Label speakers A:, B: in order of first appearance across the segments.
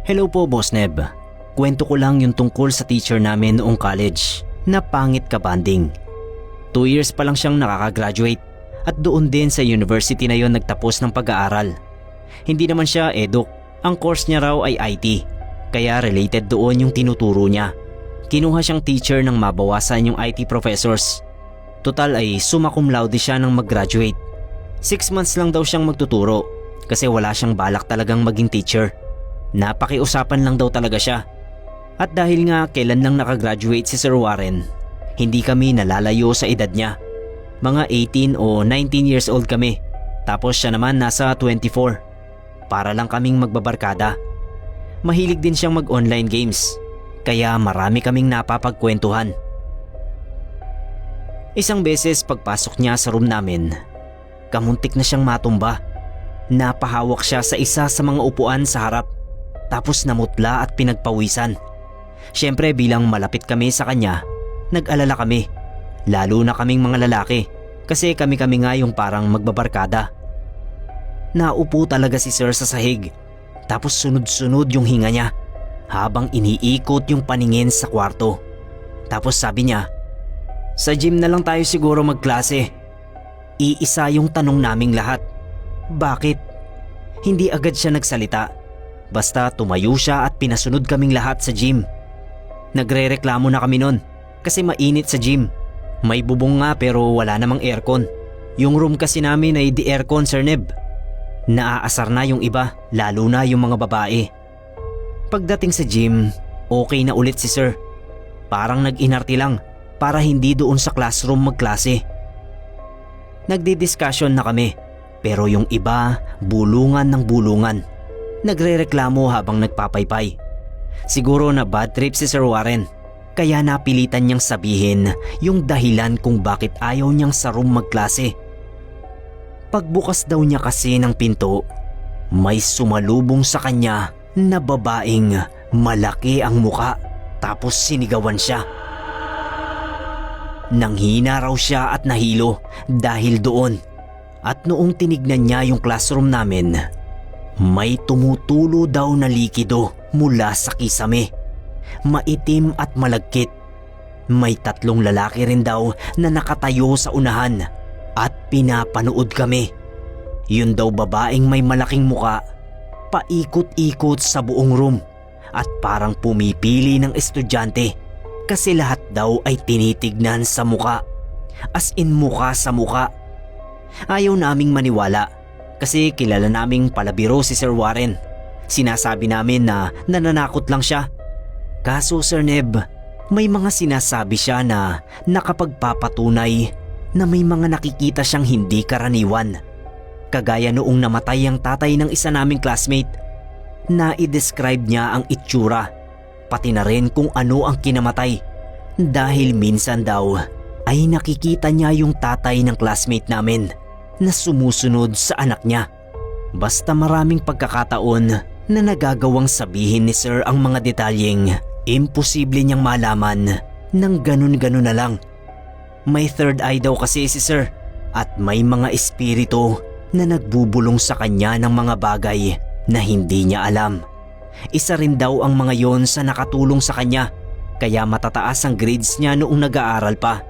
A: Hello po, Boss Neb. Kwento ko lang yung tungkol sa teacher namin noong college na pangit kabanding. 2 years pa lang siyang nakaka-graduate at doon din sa university na yon nagtapos ng pag-aaral. Hindi naman siya eduk. Ang course niya raw ay IT, kaya related doon yung tinuturo niya. Kinuha siyang teacher nang mabawasan yung IT professors. Total ay summa cum laude siya nang mag-graduate. 6 months lang daw siyang magtuturo kasi wala siyang balak talagang maging teacher. Napakiusapan lang daw talaga siya. At dahil nga kailan lang nakagraduate si Sir Warren, hindi kami nalalayo sa edad niya. Mga 18 o 19 years old kami, tapos siya naman nasa 24. Para lang kaming magbabarkada. Mahilig din siyang mag-online games, kaya marami kaming napapagkwentuhan. Isang beses pagpasok niya sa room namin, kamuntik na siyang matumba. Napahawak siya sa isa sa mga upuan sa harap, tapos namutla at pinagpawisan. Siyempre bilang malapit kami sa kanya, nag-alala kami. Lalo na kaming mga lalaki kasi kami-kami nga yung parang magbabarkada. Naupo talaga si Sir sa sahig, tapos sunod-sunod yung hinga niya habang iniikot yung paningin sa kwarto. Tapos sabi niya, "Sa gym na lang tayo siguro magklase." Iisa yung tanong naming lahat. Bakit? Hindi agad siya nagsalita. Basta tumayo siya at pinasunod kaming lahat sa gym. Nagrereklamo na kami nun kasi mainit sa gym. May bubong nga pero wala namang aircon. Yung room kasi namin ay di aircon, Sir Neb. Naaasar na yung iba, lalo na yung mga babae. Pagdating sa gym, okay na ulit si Sir. Parang nag-inarte lang para hindi doon sa classroom magklase. Nagdi-discussion na kami pero yung iba bulungan ng bulungan. Nagrereklamo habang nagpapaypay. Siguro na bad trip si Sir Warren, kaya napilitan niyang sabihin yung dahilan kung bakit ayaw niyang sa room magklase. Pagbukas daw niya kasi ng pinto, may sumalubong sa kanya na babaeng malaki ang muka, tapos sinigawan siya. Nanghina raw siya at nahilo dahil doon. At noong tinignan niya yung classroom namin, may tumutulo daw na likido mula sa kisame. Maitim at malagkit. May 3 lalaki rin daw na nakatayo sa unahan at pinapanood kami. Yun daw babaeng may malaking muka, paikot-ikot sa buong room at parang pumipili ng estudyante kasi lahat daw ay tinitignan sa muka. As in muka sa muka. Ayaw naming maniwala kasi kilala naming palabiro si Sir Warren. Sinasabi namin na nananakot lang siya. Kaso Sir Neb, may mga sinasabi siya na nakapagpapatunay na may mga nakikita siyang hindi karaniwan. Kagaya noong namatay ang tatay ng isa naming classmate. Na-i-describe niya ang itsura, pati na rin kung ano ang kinamatay. Dahil minsan daw ay nakikita niya yung tatay ng classmate namin na sumusunod sa anak niya. Basta maraming pagkakataon na nagagawang sabihin ni Sir ang mga detalyeng imposible niyang malaman ng ganun-ganun na lang. May third eye daw kasi si Sir at may mga espiritu na nagbubulong sa kanya ng mga bagay na hindi niya alam. Isa rin daw ang mga yon sa nakatulong sa kanya kaya matataas ang grades niya noong nag-aaral pa.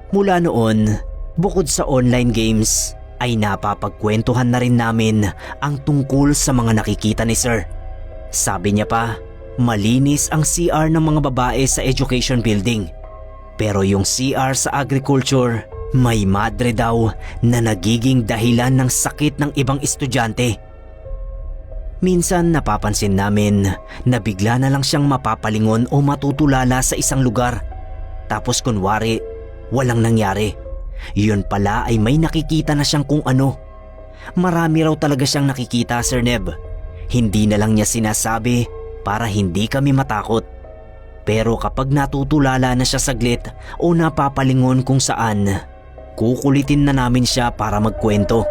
A: Mula noon, bukod sa online games, ay napapagkwentuhan na rin namin ang tungkol sa mga nakikita ni Sir. Sabi niya pa, malinis ang CR ng mga babae sa education building. Pero yung CR sa agriculture, may madre daw na nagiging dahilan ng sakit ng ibang estudyante. Minsan napapansin namin na bigla na lang siyang mapapalingon o matutulala sa isang lugar. Tapos kunwari, walang nangyari. Yun pala ay may nakikita na siyang kung ano. Marami raw talaga siyang nakikita, Sir Neb. Hindi na lang niya sinasabi para hindi kami matakot. Pero kapag natutulala na siya saglit o napapalingon kung saan, kukulitin na namin siya para magkwento.